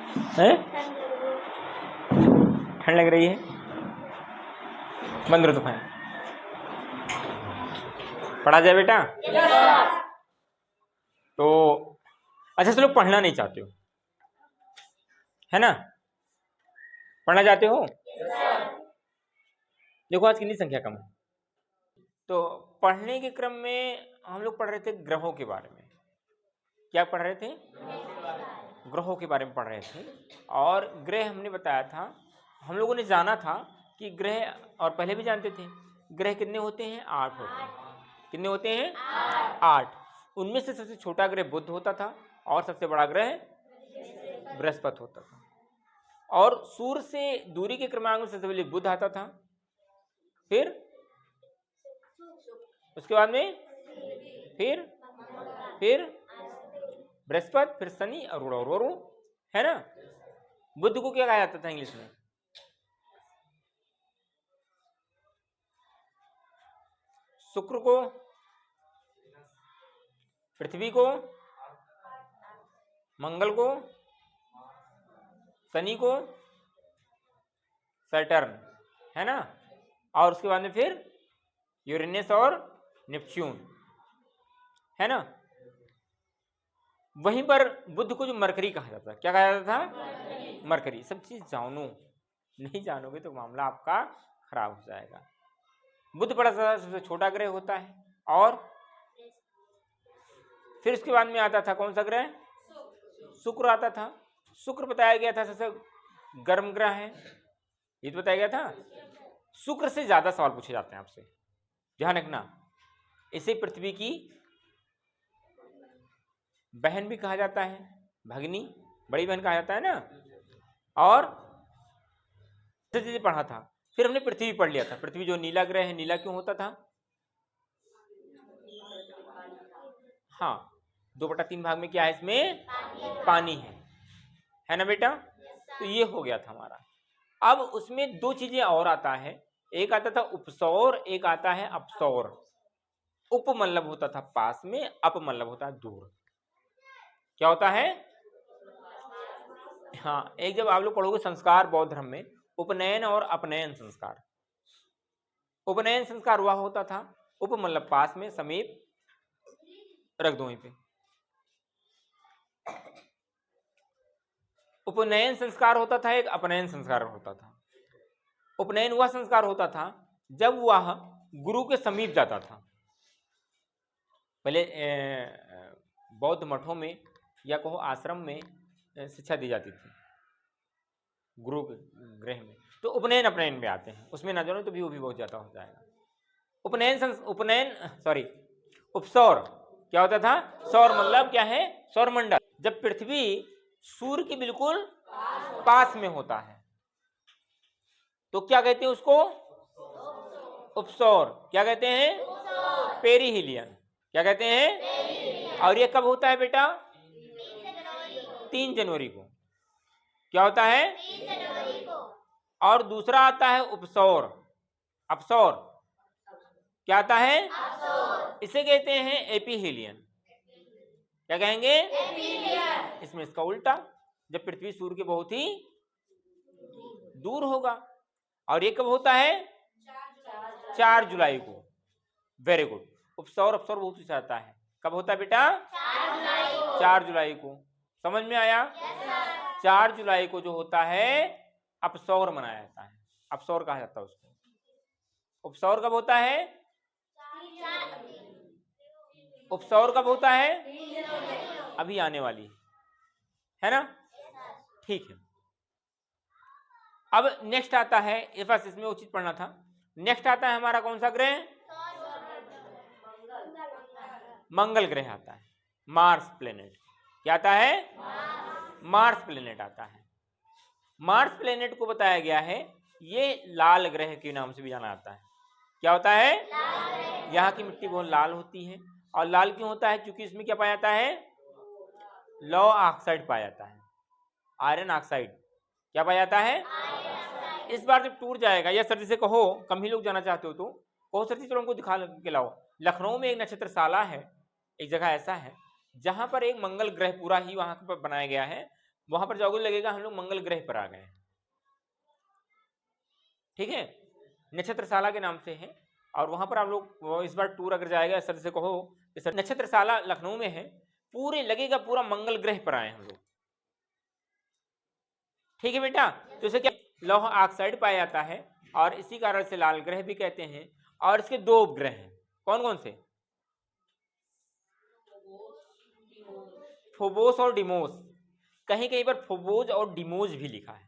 हैं? ठंड लग रही है? बंद करो तो फैन। पढ़ा जाए बेटा? तो अच्छा चलो, पढ़ना नहीं चाहते हो, है ना? पढ़ना चाहते हो? देखो आज कितनी संख्या कम है। तो पढ़ने के क्रम में हम लोग पढ़ रहे थे ग्रहों के बारे में। क्या पढ़ रहे थे? ग्रहों के बारे में पढ़ रहे थे। और ग्रह हमने बताया था, हम लोगों ने जाना था कि ग्रह, और पहले भी जानते थे, ग्रह कितने होते हैं? 8 होते हैं। कितने होते हैं? 8। उनमें से सबसे छोटा ग्रह बुध होता था और सबसे बड़ा ग्रह बृहस्पति होता था। और सूर्य से दूरी के क्रमांक में सबसे पहले बुध आता था, फिर उसके बाद में फिर बृहस्पति, फिर शनि और वरुण, है ना? बुध को क्या कहा जाता था इंग्लिश में? शुक्र को, पृथ्वी को, मंगल को, शनि को सैटर्न, है ना? और उसके बाद में फिर यूरेनस और नेपच्यून, है ना? वहीं पर बुध को जो मरकरी कहा जाता है, क्या कहा जाता था? मरकरी। सब चीज जानो, नहीं जानोगे तो मामला आपका खराब हो जाएगा। बुध बड़ा सबसे छोटा ग्रह होता है। और फिर उसके बाद में आता था कौन सा ग्रह? शुक्र आता था। शुक्र बताया गया था सबसे गर्म ग्रह है, ये तो बताया गया था। शुक्र से ज्यादा सवाल पूछे जाते हैं आपसे, ध्यान रखना। इसे पृथ्वी की बहन भी कहा जाता है, भगनी, बड़ी बहन कहा जाता है ना। और पढ़ा था, फिर हमने पृथ्वी पढ़ लिया था। पृथ्वी जो नीला ग्रह है, नीला क्यों होता था? हाँ, 2/3 भाग में क्या है इसमें? पानी है ना बेटा? तो ये हो गया था हमारा। अब उसमें दो चीजें और आता है, एक आता था उपसौर, एक आता है अपसौर। उप मतलब होता था पास में, अप मतलब होता है दूर। क्या होता है? हाँ, एक जब आप लोग पढ़ोगे संस्कार बौद्ध धर्म में, उपनयन और अपनयन संस्कार। उपनयन संस्कार हुआ होता था, उप मतलब पास में, समीप, रख दो वहीं पे। उपनयन संस्कार होता था एक, अपनयन संस्कार होता था। उपनयन वह संस्कार होता था जब वह गुरु के समीप जाता था। पहले बौद्ध मठों में या कहो आश्रम में शिक्षा दी जाती थी, गुरु के गृह में। तो उपनयन अपनयन में आते हैं, उसमें ना जानो तो भी वो भी बहुत ज्यादा हो जाएगा। उपसौर क्या होता था? सौर मतलब क्या है? सौरमंडल। जब पृथ्वी सूर्य के बिल्कुल पास में होता है तो क्या कहते हैं उसको? उपसौर। क्या कहते हैं? पेरीहिलियन। क्या कहते हैं? और ये कब होता है बेटा? 3 जनवरी को। क्या होता है? 3 जनवरी को। और दूसरा आता है उपसौर, अपसौर। क्या आता है? अपसौर। इसे कहते हैं एपीहिलियन। क्या कहेंगे? एपीहिलियन। इसमें इसका उल्टा, जब पृथ्वी सूर्य के बहुत ही दूर होगा। और ये कब होता है? 4 जुलाई को। Very good. उपसौर अपसौर बहुत कुछ आता है। कब होता है बेटा? 4 जुलाई को। समझ में आया? 4 जुलाई को जो होता है अपसौर मनाया जाता है, अपसौर कहा जाता है उसको। उपसौर कब होता है? उपसौर कब होता है? अभी आने वाली है ना? ठीक है। अब नेक्स्ट आता है, ये बस इसमें वो चीज पढ़ना था। नेक्स्ट आता है हमारा कौन सा ग्रह? मंगल ग्रह आता है, मार्स प्लेनेट। क्या आता है? मार्स प्लेनेट आता है। मार्स प्लेनेट को बताया गया है ये लाल ग्रह के नाम से भी जाना जाता है। क्या होता है? यहाँ की मिट्टी बहुत लाल होती है। और लाल क्यों होता है? क्योंकि इसमें क्या पाया जाता है? लौ ऑक्साइड पाया जाता है, आयरन ऑक्साइड। क्या पाया जाता है? इस बार जब टूर जाएगा या सर जी से कहो, कम ही लोग जाना चाहते हो तो कहो सर जी चलो हमको दिखा के लाओ। लखनऊ में एक नक्षत्रशाला है, एक जगह ऐसा है जहां पर एक मंगल ग्रह पूरा ही वहां पर बनाया गया है। वहां पर जाओगे लगेगा हम लोग मंगल ग्रह पर आ गए। ठीक है, नक्षत्रशाला के नाम से है, और वहां पर आप लोग इस बार टूर अगर जाएगा सर से कहो कि सर नक्षत्रशाला लखनऊ में है, पूरे लगेगा पूरा मंगल ग्रह पर आए हम लोग। ठीक है बेटा, तो इसे क्या लौह ऑक्साइड पाया जाता है, और इसी कारण से लाल ग्रह भी कहते हैं। और इसके दो उपग्रह हैं, कौन कौन से? फोबोस और डिमोस। कहीं कहीं पर फोबोज और डिमोज भी लिखा है,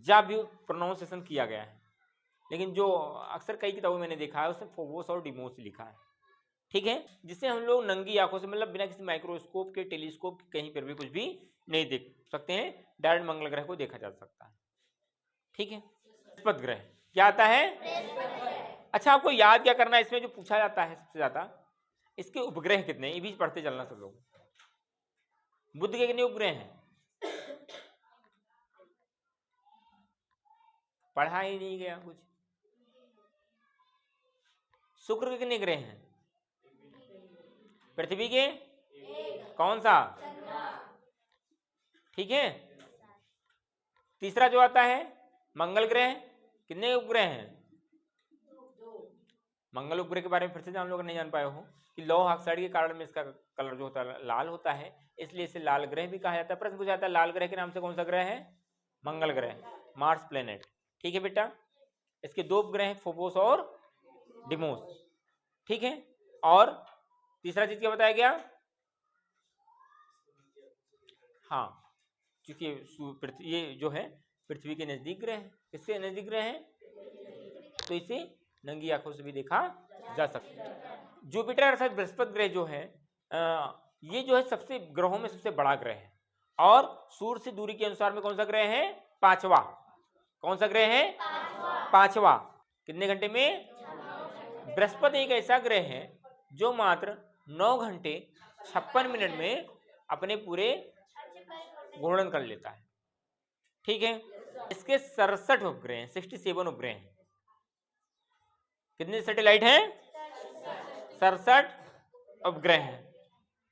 जब भी प्रोनाउंसिएशन किया गया है, लेकिन जो अक्सर कई किताबों में मैंने देखा है उसमें फोबोस और डिमोस लिखा है। ठीक है, जिसे हम लोग नंगी आंखों से, मतलब बिना किसी माइक्रोस्कोप के, टेलीस्कोप के कहीं पर भी कुछ भी नहीं देख सकते हैं, डायरेक्ट मंगल ग्रह को देखा जा सकता है। ठीक है, बृहस्पति ग्रह क्या आता है? अच्छा, आपको याद क्या करना है इसमें जो पूछा जाता है सबसे ज्यादा, इसके उपग्रह कितने, ये भी पढ़ते चलना सब लोग। बुध के कितने उपग्रह हैं? पढ़ा ही नहीं गया कुछ। शुक्र के कितने ग्रह हैं? पृथ्वी के कौन सा? ठीक है, तीसरा जो आता है मंगल ग्रह, कितने उपग्रह हैं? मंगल उपग्रह के बारे में फिर से जान लोग नहीं जान पाए हो कि लौह ऑक्साइड के कारण में इसका कलर जो होता है लाल होता है, इसलिए इसे लाल ग्रह भी कहा जाता है। प्रश्न पूछा जाता है लाल ग्रह के नाम से कौन सा ग्रह है? मंगल ग्रह, मार्स प्लेनेट। ठीक है बेटा, इसके दो उपग्रह हैं, फोबोस और डिमोस। ठीक है, और तीसरा चीज क्या बताया गया? हाँ, क्योंकि ये जो है पृथ्वी के नजदीक ग्रह है। किससे नजदीक ग्रह है? तो इसे नंगी आंखों से भी देखा जा सकता है। जुपिटर अर्थात बृहस्पति ग्रह जो है ये जो है सबसे ग्रहों में सबसे बड़ा ग्रह है, और सूर्य से दूरी के अनुसार में कौन सा ग्रह है? पांचवा। कौन सा ग्रह है? पांचवा। कितने घंटे में? बृहस्पति एक ऐसा ग्रह है जो मात्र 9 घंटे 56 मिनट में अपने पूरे घूर्णन कर लेता है। ठीक है, इसके 67 उपग्रह हैं, 67 उपग्रह हैं। कितने सैटेलाइट हैं? 67 उपग्रह हैं।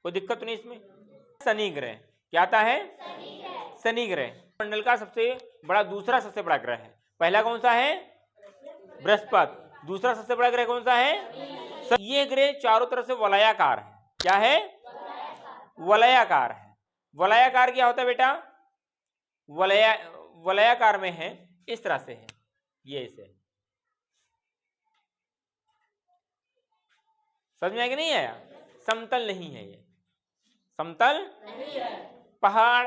कोई दिक्कत तो नहीं इसमें? शनि ग्रह क्या आता है? शनि ग्रह मंडल का सबसे बड़ा, दूसरा सबसे बड़ा ग्रह है। पहला कौन सा है? बृहस्पति। दूसरा सबसे बड़ा ग्रह कौन सा है? ये ग्रह चारों तरफ से वलयाकार है। क्या है? वलयाकार है। वलयाकार क्या होता है बेटा? वलयाकार में है, इस तरह से है, ये इसे समझ में आया कि नहीं आया? समतल नहीं है, ये समतल नहीं है। पहाड़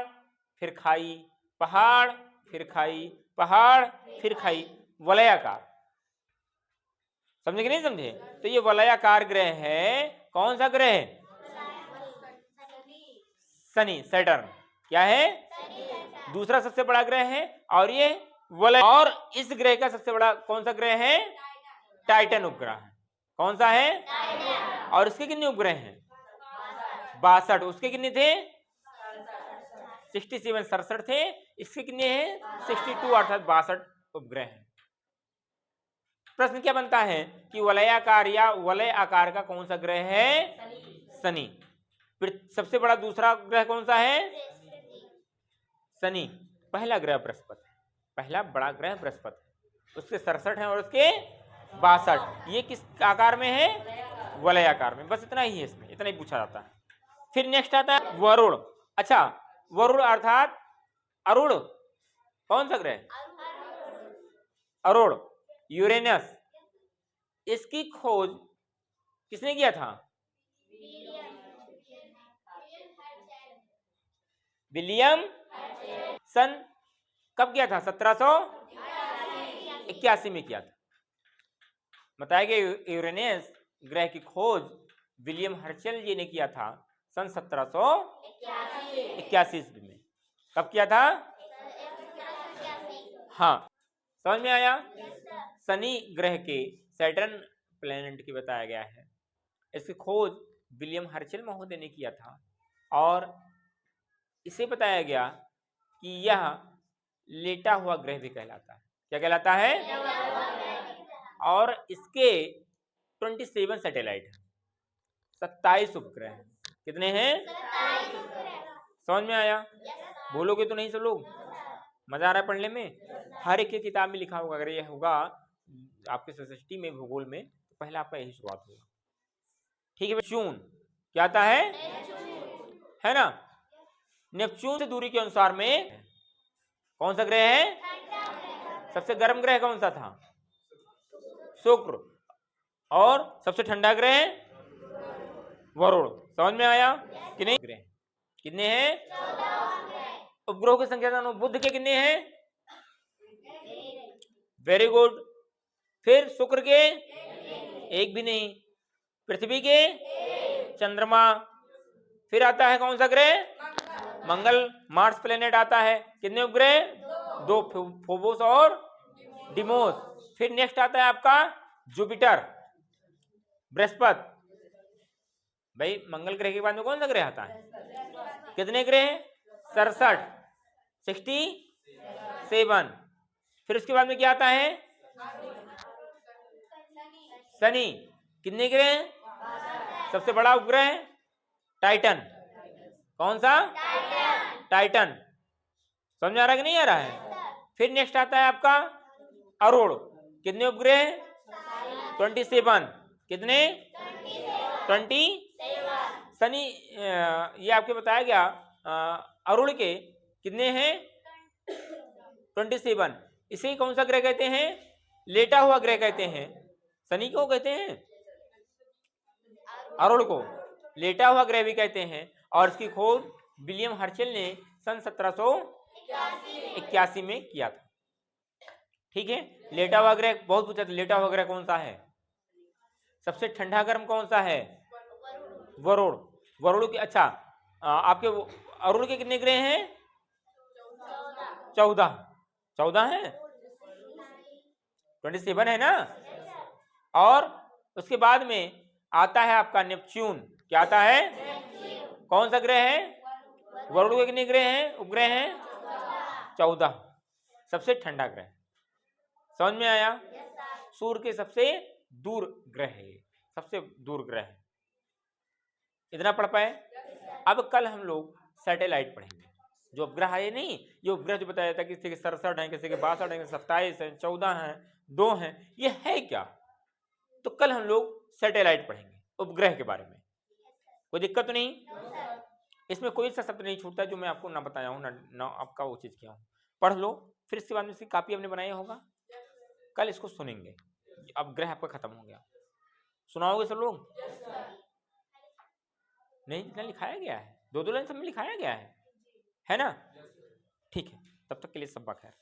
फिर खाई, पहाड़ फिर खाई, पहाड़ फिर खाई, वलयाकार। समझे कि नहीं समझे? तो ये वलयाकार ग्रह है। कौन सा ग्रह है? शनि, सैटर्न। क्या है? दूसरा सबसे बड़ा ग्रह है, और ये वलय। और इस ग्रह का सबसे बड़ा कौन सा ग्रह है? टाइटन उपग्रह है। कौन सा है? टाइटन। और इसके कितने उपग्रह हैं? 62। उसके कितने थे? 67, 67 थे। इसके कितने हैं? 62 अर्थात 62 उपग्रह हैं। प्रश्न क्या बनता है कि वलयाकार या वलय आकार का कौन सा ग्रह है? शनि। सबसे बड़ा दूसरा ग्रह कौन सा है? शनि। पहला ग्रह बृहस्पति है, पहला बड़ा ग्रह बृहस्पति है। उसके 67 हैं और उसके 62। ये किस आकार में है? वलयाकार में। बस इतना ही है, इसमें इतना ही पूछा जाता है। फिर नेक्स्ट आता है वरुण। अच्छा, वरुण अर्थात अरुण, कौन सा ग्रह? अरुण, यूरेनस। इसकी खोज किसने किया था? विलियम सन कब किया था? 1781 में किया था। बताया गया यूरेनस ग्रह की खोज विलियम हर्शल जी ने किया था सन 1781 ईस्वी में। कब किया था? हाँ, समझ में आया? शनि ग्रह के सैटर्न प्लैनेट की बताया गया है। इसकी खोज विलियम हर्शल महोदय ने किया था, और इसे बताया गया कि यह लेटा हुआ ग्रह भी कहलाता है। क्या कहलाता है? और इसके 27 सैटेलाइट हैं, 27 उपग्रह हैं। कितने हैं? समझ में आया? बोलोगे तो नहीं सब लोग? मजा आ रहा है पढ़ने में? हर एक की किताब में लिखा होगा, अगर ये होगा आपके सोसाइटी में भूगोल में तो पहले आपका यही शुरुआत होगा। ठीक है, नेपच्यून क्या आता है ना? नेपच्यून से दूरी के अनुसार में कौन सा ग्रह है? सबसे गर्म ग्रह कौन सा था? शुक्र। और सबसे ठंडा ग्रह वरुण। समझ में आया कि नहीं? ग्रह कितने हैं? उपग्रहों की संख्या जानो। बुध के कितने हैं? Very good. फिर शुक्र के एक भी नहीं। पृथ्वी के चंद्रमा। फिर आता है कौन सा ग्रह? मंगल, मार्स प्लेनेट आता है। कितने उपग्रह? दो, फोबोस और डिमोस। फिर नेक्स्ट आता है आपका जुपिटर, बृहस्पति। भाई मंगल ग्रह के बाद में कौन सा ग्रह आता है? कितने ग्रह? 67, 67। फिर उसके बाद में क्या आता है? शनि। कितने ग्रह? सबसे बड़ा उपग्रह टाइटन। कौन सा? टाइटन। समझ आ रहा है कि नहीं आ रहा है? फिर नेक्स्ट आता है आपका अरुण। कितने उपग्रह? 27। कितने? 27। शनि ये आपके बताया गया अरुण के कितने हैं? 27। इसे कौन सा ग्रह कहते हैं? लेटा हुआ ग्रह कहते हैं। शनि को कहते हैं, अरुण को लेटा हुआ ग्रह भी कहते हैं। और इसकी खोज विलियम हर्शेल ने सन 1781 में किया था। ठीक है, लेटा हुआ ग्रह बहुत पूछा था। लेटा हुआ ग्रह कौन सा है? सबसे ठंडा गर्म कौन सा है? वरुण। वरुण के अच्छा आपके अरुण के कितने ग्रह हैं? 14 है। 27 है ना? और उसके बाद में आता है आपका नेपच्यून। क्या आता है? कौन सा ग्रह है? वरुण के कितने ग्रह हैं? उपग्रह हैं 14। सबसे ठंडा ग्रह। समझ में आया? सूर्य के सबसे दूर ग्रह है, सबसे दूर ग्रह है। इतना पढ़ पाए? अब कल हम लोग सैटेलाइट पढ़ेंगे। जो उपग्रह है नहीं, ये उपग्रह जो बताया था किसी के 67 हैं, किसी के 62 हैं, 27 हैं, 14 हैं, 2 हैं, ये है क्या? तो कल हम लोग सैटेलाइट पढ़ेंगे, उपग्रह के बारे में। कोई दिक्कत तो नहीं? इसमें कोई सा शब्द नहीं छूटता जो मैं आपको ना बताया हूँ ना आपका वो चीज किया हूँ। पढ़ लो, फिर इसके बाद में इसकी कॉपी हमने बनाया होगा, कल इसको सुनेंगे। अब ग्रह आपका खत्म हो गया। सुनाओगे सब लोग? नहीं, इतना लिखाया गया है, 2-2 लाइन सब में लिखाया गया है ना? ठीक है, तब तक के लिए सब खैर।